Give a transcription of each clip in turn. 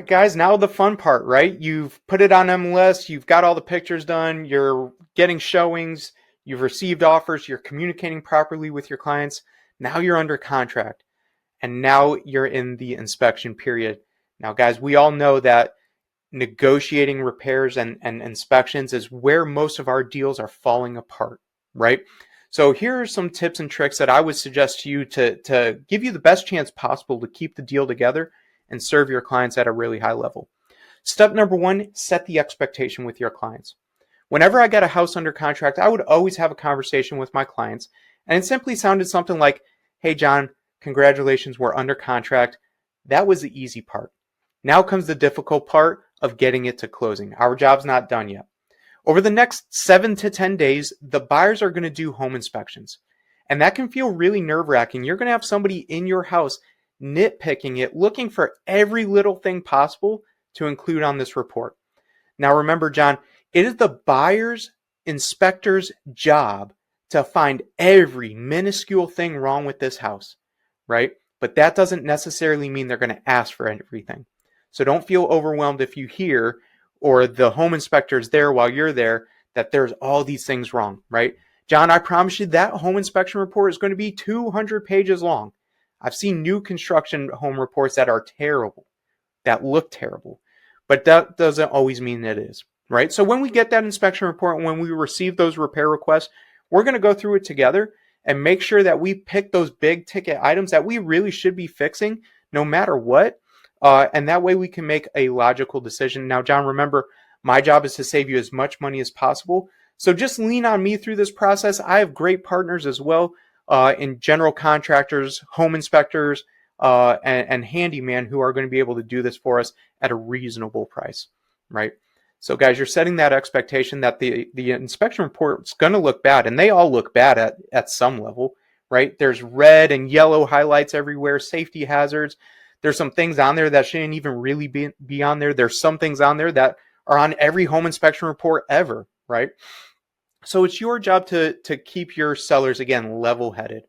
right, guys, now the fun part, right? You've put it on MLS, you've got all the pictures done, you're getting showings, you've received offers, you're communicating properly with your clients. Now you're under contract, and now you're in the inspection period. Now, guys, we all know that negotiating repairs and inspections is where most of our deals are falling apart, right? So here are some tips and tricks that I would suggest to you to give you the best chance possible to keep the deal together and serve your clients at a really high level. Step number one, set the expectation with your clients. Whenever I got a house under contract, I would always have a conversation with my clients, and it simply sounded something like, "Hey, John, congratulations, we're under contract. That was the easy part. Now comes the difficult part of getting it to closing. Our job's not done yet." Over the next 7 to 10 days, the buyers are going to do home inspections. And that can feel really nerve-wracking. You're going to have somebody in your house nitpicking it, looking for every little thing possible to include on this report. Now remember, John, it is the buyer's inspector's job to find every minuscule thing wrong with this house, right? But that doesn't necessarily mean they're going to ask for everything. So don't feel overwhelmed if you hear, or the home inspector is there while you're there, that there's all these things wrong, right? John, I promise you that home inspection report is going to be 200 pages long. I've seen new construction home reports that are terrible, that look terrible, but that doesn't always mean it is, right? So when we get that inspection report, when we receive those repair requests, we're going to go through it together and make sure that we pick those big ticket items that we really should be fixing no matter what. And that way we can make a logical decision. Now, John, remember, my job is to save you as much money as possible. So just lean on me through this process. I have great partners as well in general contractors, home inspectors, and handyman who are going to be able to do this for us at a reasonable price, right? So guys, you're setting that expectation that the inspection report is going to look bad, and they all look bad at some level, right? There's red and yellow highlights everywhere, safety hazards. There's some things on there that shouldn't even really be on there. There's some things on there that are on every home inspection report ever, right? So it's your job to keep your sellers, again, level-headed.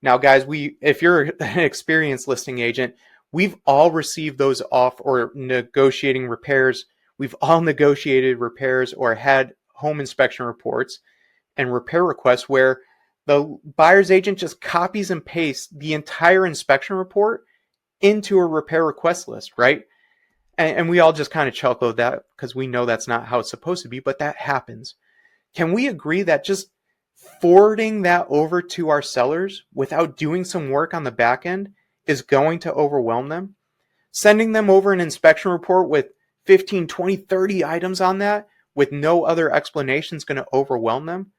Now, guys, if you're an experienced listing agent, we've all received those off or negotiating repairs. We've all negotiated repairs or had home inspection reports and repair requests where the buyer's agent just copies and pastes the entire inspection report into a repair request list, right? And we all just kind of chuckle at that because we know that's not how it's supposed to be, but that happens. Can we agree that just forwarding that over to our sellers without doing some work on the back end is going to overwhelm them? Sending them over an inspection report with 15, 20, 30 items on that with no other explanation is going to overwhelm them?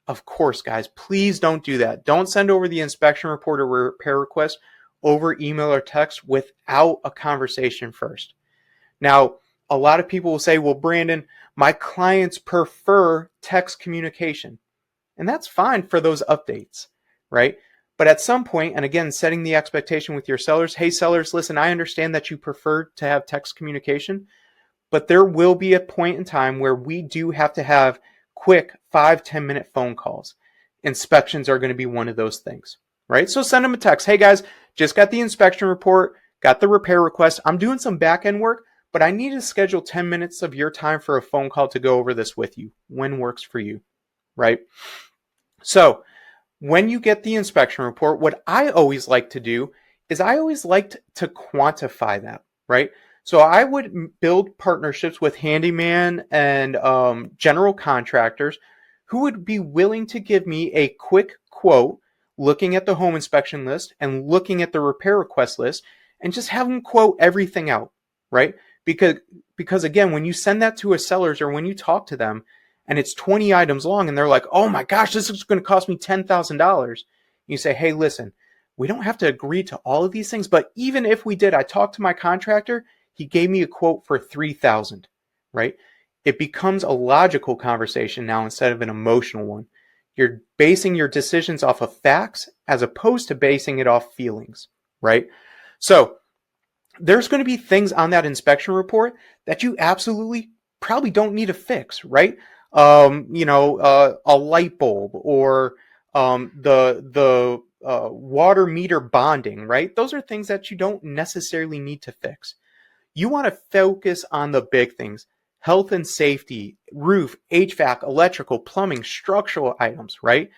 Of course, guys, please don't do that. Don't send over the inspection report or repair request over email or text without a conversation first. Now, a lot of people will say, well, Brandon, my clients prefer text communication. And that's fine for those updates, right? But at some point, and again, setting the expectation with your sellers, hey, sellers, listen, I understand that you prefer to have text communication, but there will be a point in time where we do have to have quick 5-10 minute phone calls. Inspections are going to be one of those things, right? So send them a text. Hey, guys, just got the inspection report, got the repair request. I'm doing some back end work, but I need to schedule 10 minutes of your time for a phone call to go over this with you. When works for you, right? So when you get the inspection report, what I always like to do is I always like to quantify that, right? So I would build partnerships with handyman and general contractors who would be willing to give me a quick quote looking at the home inspection list and looking at the repair request list and just have them quote everything out, right? Because again, when you send that to a sellers or when you talk to them and it's 20 items long and they're like, oh my gosh, this is going to cost me $10,000. You say, hey, listen, we don't have to agree to all of these things, but even if we did, I talked to my contractor, he gave me a quote for $3,000, right? It becomes a logical conversation now instead of an emotional one. You're basing your decisions off of facts as opposed to basing it off feelings, right? So there's going to be things on that inspection report that you absolutely probably don't need to fix, right? A light bulb or the water meter bonding, right? Those are things that you don't necessarily need to fix. You want to focus on the big things: health and safety, roof, HVAC, electrical, plumbing, structural items, right?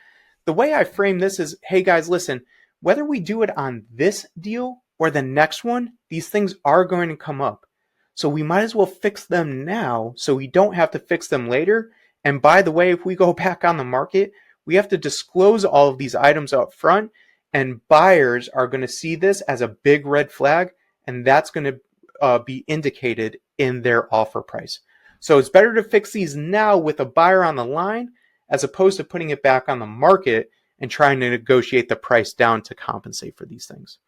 The way I frame this is, hey guys, listen, whether we do it on this deal or the next one, these things are going to come up. So we might as well fix them now so we don't have to fix them later. And by the way, if we go back on the market, we have to disclose all of these items up front, and buyers are going to see this as a big red flag, and that's going to be indicated in their offer price. So it's better to fix these now with a buyer on the line as opposed to putting it back on the market and trying to negotiate the price down to compensate for these things.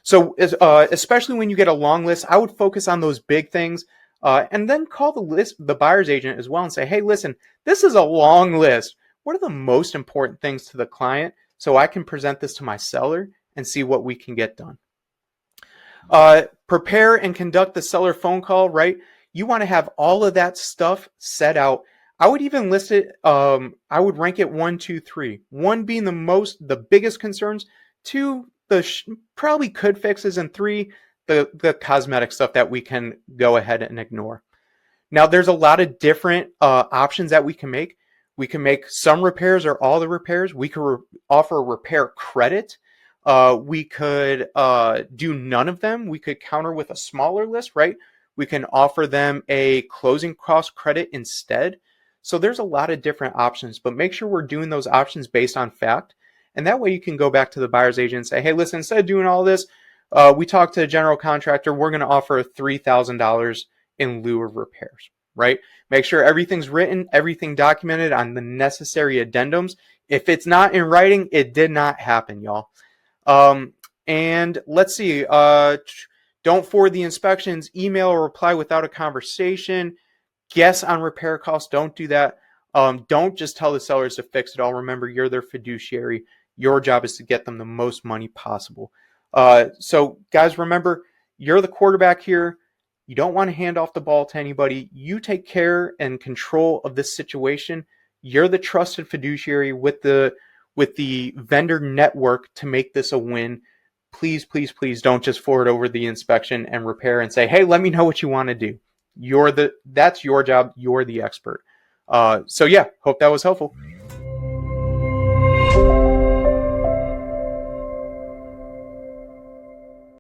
So especially when you get a long list, I would focus on those big things, and then call the buyer's agent as well and say, hey, listen, this is a long list. What are the most important things to the client so I can present this to my seller and see what we can get done? Prepare and conduct the seller phone call, right? You want to have all of that stuff set out. I would even list it, I would rank it 1, 2, 3. 1 being the biggest concerns, 2, probably could fixes, and 3, the cosmetic stuff that we can go ahead and ignore. Now, there's a lot of different options that we can make. We can make some repairs or all the repairs. We could offer a repair credit. We could do none of them. We could counter with a smaller list, right? We can offer them a closing cost credit instead. So there's a lot of different options, but make sure we're doing those options based on fact. And that way you can go back to the buyer's agent and say, hey, listen, instead of doing all this, we talked to a general contractor. We're going to offer $3,000 in lieu of repairs, right? Make sure everything's written, everything documented on the necessary addendums. If it's not in writing, it did not happen, y'all. And let's see, don't forward the inspections, email or reply without a conversation. Guess on repair costs. Don't do that. Don't just tell the sellers to fix it all. Remember, you're their fiduciary. Your job is to get them the most money possible. So guys, remember, you're the quarterback here. You don't want to hand off the ball to anybody. You take care and control of this situation. You're the trusted fiduciary with the vendor network to make this a win. Please, please, please don't just forward over the inspection and repair and say, hey, let me know what you want to do. That's your job. You're the expert. So yeah, hope that was helpful.